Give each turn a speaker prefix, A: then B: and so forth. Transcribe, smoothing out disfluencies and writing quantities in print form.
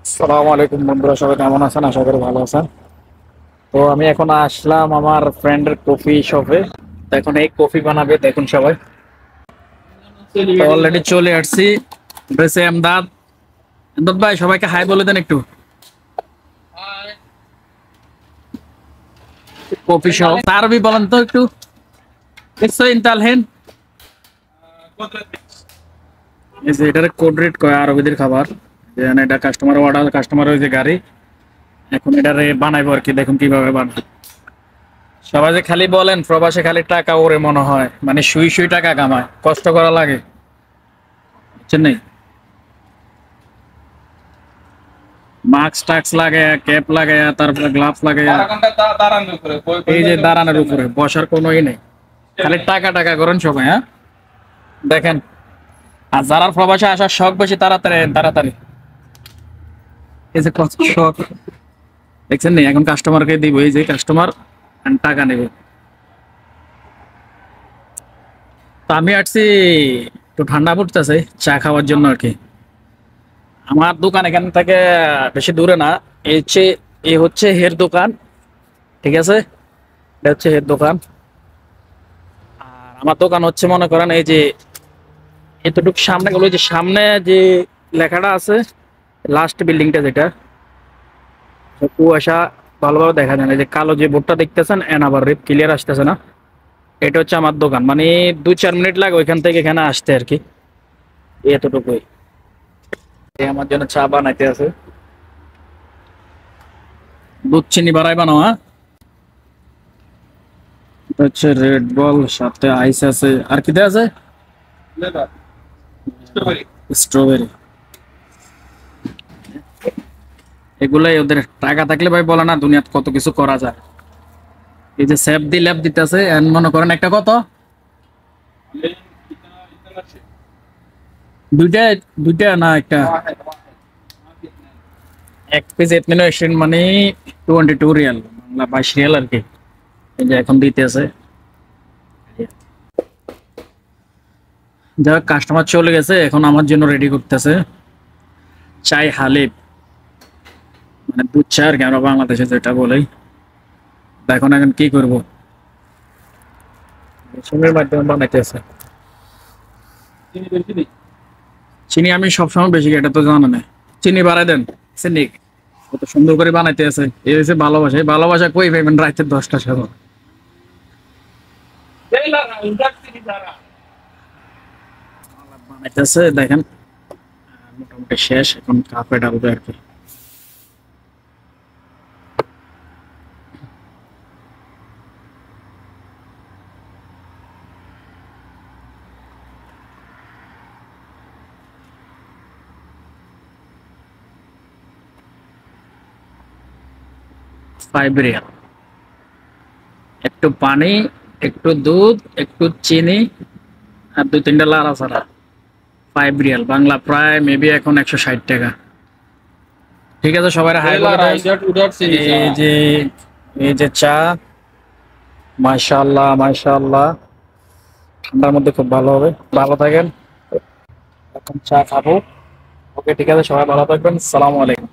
A: আসসালামু আলাইকুম বন্ধুরা, সবাই কেমন আছেন? আশা করি ভালো আছেন। তো আমি এখন আসলাম আমার ফ্রেন্ডের কফি শপে। তো এখন এই কফি বানাবে, দেখুন সবাই। তো অলরেডি চলে আসছি ড্রেসে। এমদাদ এমদাদ ভাই, সবাইকে হাই বলে দেন একটু। কফি শপ আরবি বলেন তো একটু। নিশ্চয়ই ইনতালহেন। এই যে এটার কোড রেড কয় আরবিদের খাবার। এটা কাস্টমার অর্ডার, কাস্টমার ওই যে গাড়ি এখন এটারে বানাইবো আর কি। দেখুন কিভাবে বানায়। সবাই যে খালি বলেন প্রবাসে খালি টাকা ওরে মনে হয়, মানে শুই শুই টাকা কামায়, কষ্ট করা লাগে, বুঝছেন? নেই মাস্ক টাক্স লাগে, ক্যাপ লাগে, তারপরে গ্লাভস লাগে। এই যে দাঁড়ানোর উপরে বসার কোনো ই নেই, খালি টাকা টাকা করেন সবাই। হ্যাঁ দেখেন, আর যারা প্রবাসে আসার শখ বেশি তাড়াতাড়ি তাড়াতাড়ি এই যে কত শখ দেখছেন। নেই এখন কাস্টমারকে দিব, এই যে কাস্টমার টাকা নেবে। তো আমি আসছি একটু ঠান্ডা পড়তেছে চা খাওয়ার জন্য আর কি। আমার দোকান এখান থেকে বেশি দূরে না। এই হচ্ছে হের দোকান, ঠিক আছে? এটা হচ্ছে হের দোকান। আর আমার দোকান হচ্ছে মনে করেন এই যে এতটুকু সামনে গেল, যে সামনে যে লেখাটা আছে লাস্ট বিল্ডিংটা, যেটা কুয়াশা ভালোভাবে দেখা যায় না, এই যে কালো যে বোর্ডটা দেখতেছেন এনাবার রিপ ক্লিয়ার আসতেছে না, এটা হচ্ছে আমার দোকান। মানে 2-4 মিনিট লাগে ওইখান থেকে এখানে আসতে আর কি, এতটুকুই। আমার জন্য চা বানাইতে আছে, দুধ চিনি বাড়াই বানাও। হ্যাঁ, এটা হচ্ছে রেড বল, সাথে আইস আছে। আর কি দেয়া আছে? স্ট্রবেরি। এগুলাই ওদের টাকা থাকলে ভাই বলে না দুনিয়াত কত কিছু করা যায়। এই যে স্যাপ দি ল্যাব দিতেছে, মনে করেন একটা কত, দুইটা দুইটা না একটা, এক পিস এথনিক মানে 22 রিয়াল, বাংলা 22 রিয়াল আর কি। এই যে এখন দিতেছে। যাক, কাস্টমার চলে গেছে, এখন আমার জন্য রেডি করতেছে চাই হালিব, মানে দুধ চা আর কি, আমরা বাংলাদেশে যেটা বলি। এখন এখন কি করব, মেশিনের মাধ্যমে বানাইতেছে। চিনি আমি সবসময় বেশি খাই, এটা তো জানা নেই। চিনি বাড়াই দেন। চিনি কত সুন্দর করে বানাইতে আছে। এই হচ্ছে ভালোবাসা। এই ভালোবাসা কই পাইবেন রাতের 10টার সময়? বানাইতেছে দেখেন, মোটামুটি শেষ, এখন কাপে ডালবে আর কি। ফাইব্রিয়াল, একটু পানি, একটু দুধ, একটু চিনি, আর 2-3টা লাড়া ছাড়া। 5 রিয়াল বাংলা প্রায় মেবি এখন 160 টাকা। ঠিক আছে, সবাই হাই বলে দেন। এই যে এই যে চা, মাশাআল্লাহ মাশাআল্লাহ, ঠান্ডার মধ্যে খুব ভালো হবে। ভালো থাকেন, এখন চা খাবো। ওকে, ঠিক আছে, সবাই ভালো থাকবেন। আসসালামু আলাইকুম।